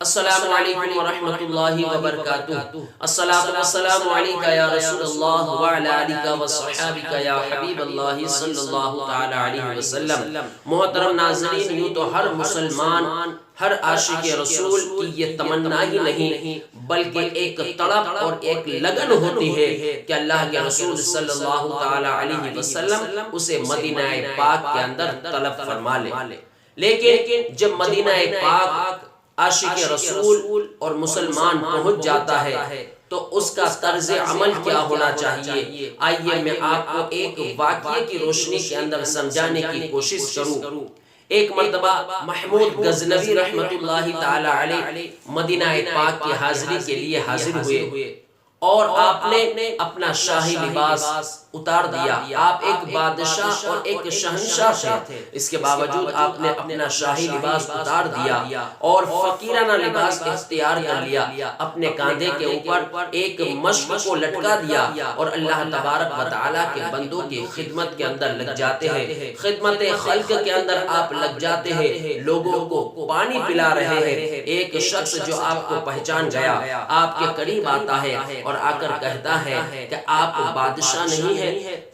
السلام علیکم ورحمۃ اللہ وبرکاتہ۔ الصلاۃ والسلام علیک یا رسول اللہ وعلی آلک وصحابک یا حبیب اللہ صلی اللہ تعالی علیہ وسلم۔ محترم ناظرین، یوں تو ہر مسلمان، ہر عاشق رسول کی یہ تمنا ہی نہیں بلکہ ایک تڑپ اور ایک لگن ہوتی ہے کہ اللہ کے رسول صلی اللہ تعالی علیہ وسلم اسے مدینہ پاک کے اندر طلب فرما لے۔ لیکن جب مدینہ پاک عاشق رسول اور مسلمان پہنچ جاتا ہے تو اس کا طرز عمل کیا ہونا چاہیے؟ آئیے میں آپ کو ایک واقعے کی روشنی کے اندر سمجھانے کی کوشش کروں۔ ایک مرتبہ محمود غزنوی رحمت اللہ تعالی علیہ مدینہ پاک کی حاضری کے لیے حاضر ہوئے اور آپ نے اپنا شاہی لباس اتار دیا۔ آپ ایک بادشاہ اور ایک شہنشاہ تھے، اس کے باوجود آپ نے اپنا شاہی لباس اتار دیا اور فقیرانہ لباس اختیار کر لیا۔ اپنے کاندھے کے اوپر ایک مشق کو لٹکا دیا اور اللہ تبارک و تعالیٰ کے بندوں کی خدمت کے اندر لگ جاتے ہیں، خدمت خلق کے اندر آپ لگ جاتے ہیں، لوگوں کو پانی پلا رہے ہیں۔ ایک شخص جو آپ کو پہچان گیا آپ کے قریب آتا ہے اور آ کر کہتا ہے کہ آپ بادشاہ نہیں ہیں،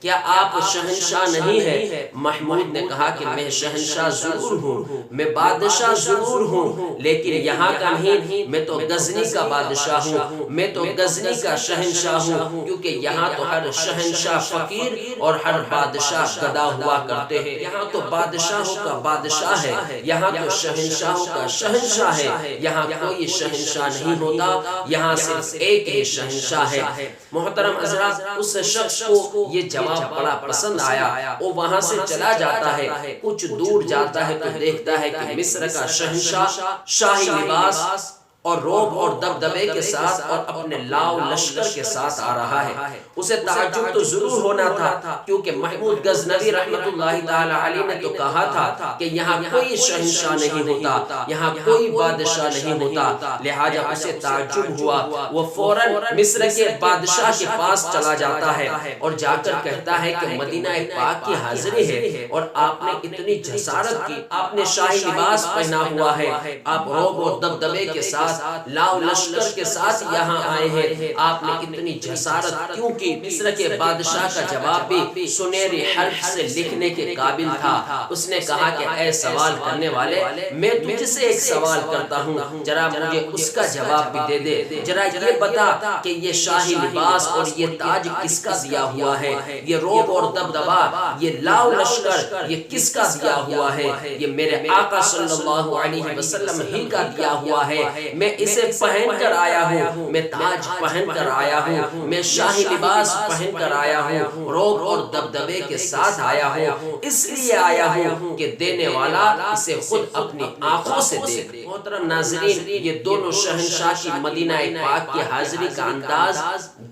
کیا آپ شہنشاہ نہیں ہیں؟ محمود نے کہا کہ میں شہنشاہ ضرور ہوں، میں بادشاہ ضرور ہوں، لیکن یہاں کا نہیں، میں تو غزنی کا بادشاہ ہوں، میں تو غزنی کا شہنشاہ ہوں، کیونکہ یہاں تو ہر شہنشاہ فقیر اور ہر بادشاہ گدا ہوا کرتے ہیں۔ یہاں تو بادشاہوں کا بادشاہ ہے، یہاں تو شہنشاہوں کا شہنشاہ ہے، یہاں کوئی شہنشاہ نہیں ہوتا، یہاں صرف ایک ہی شہنشاہ ہے۔ محترم حضرات، اس شخص کو یہ جواب بڑا پسند آیا، وہ وہاں سے چلا جاتا ہے، کچھ دور جاتا ہے تو دیکھتا ہے کہ مصر کا شہنشاہ شاہی لباس اور روب اور دبدبے کے ساتھ اور اپنے لاؤ لشکر کے ساتھ آ رہا ہے۔ اسے تعجب تو ضرور ہونا تھا، کیونکہ محمود غزنوی رحمت اللہ تعالی علیہ نے تو کہا تھا کہ یہاں کوئی شہنشاہ نہیں ہوتا، یہاں کوئی بادشاہ نہیں ہوتا، لہٰذا اسے تعجب ہوا۔ وہ فوراً مصر کے بادشاہ کے پاس چلا جاتا ہے اور جا کر کہتا ہے کہ مدینہ پاک کی حاضری ہے اور آپ نے اتنی جسارت کی، آپ نے شاہی لباس پہنا ہوا ہے، آپ روب اور دبدبے کے ساتھ لاؤ لشکر کے ساتھ یہاں آئے ہیں، آپ نے اتنی جسارت کیوں کی؟ مصر کے بادشاہ کا جواب بھی سنہری حرف سے لکھنے کے قابل تھا۔ اس نے کہا کہ اے سوال کرنے والے، میں تجھ سے ایک سوال کرتا ہوں، ذرا مجھے اس کا جواب بھی دے دے، ذرا یہ بتا کہ یہ شاہی لباس اور یہ تاج کس کا دیا ہوا ہے، یہ روب اور دبدبا، یہ لاؤ لشکر، یہ کس کا دیا ہوا ہے؟ یہ میرے آقا صلی اللہ علیہ وسلم ہی کا دیا ہوا ہے۔ میں اسے پہن کر آیا ہوں، میں تاج پہن کر آیا ہوں، میں شاہی لباس پہن کر آیا ہوں، روب اور دبدبے کے ساتھ آیا ہوں، اس لیے آیا ہوں کہ دینے والا اسے خود اپنی آنکھوں سے دیکھ۔ محترم ناظرین، یہ دونوں شہنشاہ کی مدینہ پاک کی حاضری کا انداز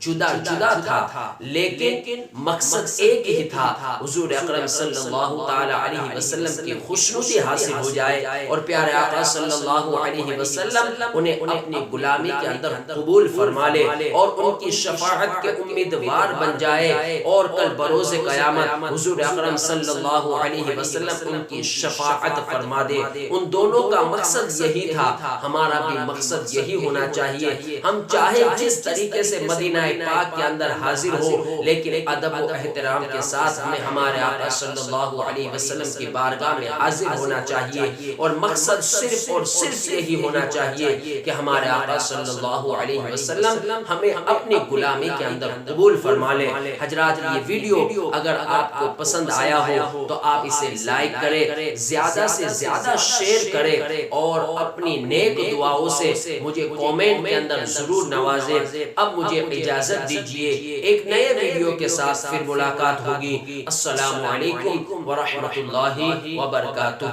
جدا جدا تھا، لیکن مقصد ایک ہی تھا، حضور اکرم صلی اللہ تعالی علیہ وسلم کی خوشنودی حاصل ہو جائے اور پیارے آقا صلی اللہ علیہ وسلم انہیں اپنی غلامی کے اندر قبول فرما لے اور ان کی شفاعت کے امیدوار بن جائے، اور کل بروز قیامت حضور اکرم صلی اللہ علیہ وسلم ان کی شفاعت فرما دے۔ ان دونوں کا مقصد یہی تھا، ہمارا بھی مقصد یہی ہونا چاہیے۔ ہم چاہے جس طریقے سے مدینہ پاک کے اندر حاضر ہو، لیکن ادب و احترام کے ساتھ ہمیں ہمارے آقا صلی اللہ علیہ وسلم کی بارگاہ میں حاضر ہونا چاہیے، اور مقصد صرف اور صرف یہی ہونا چاہیے کہ ہمارے آقا صلی اللہ علیہ وسلم ہمیں اپنی غلامی کے اندر قبول فرما لے۔ حضرات، یہ ویڈیو اگر آپ کو پسند آیا ہو تو آپ اسے لائک کریں، زیادہ سے زیادہ شیئر کریں، اور اپنی نیک دعاؤں سے مجھے کومنٹ کے اندر ضرور نوازیں۔ اب مجھے اجازت دیجیے، ایک نئے ویڈیو کے ساتھ پھر ملاقات ہوگی۔ السلام علیکم ورحمۃ اللہ وبرکاتہ۔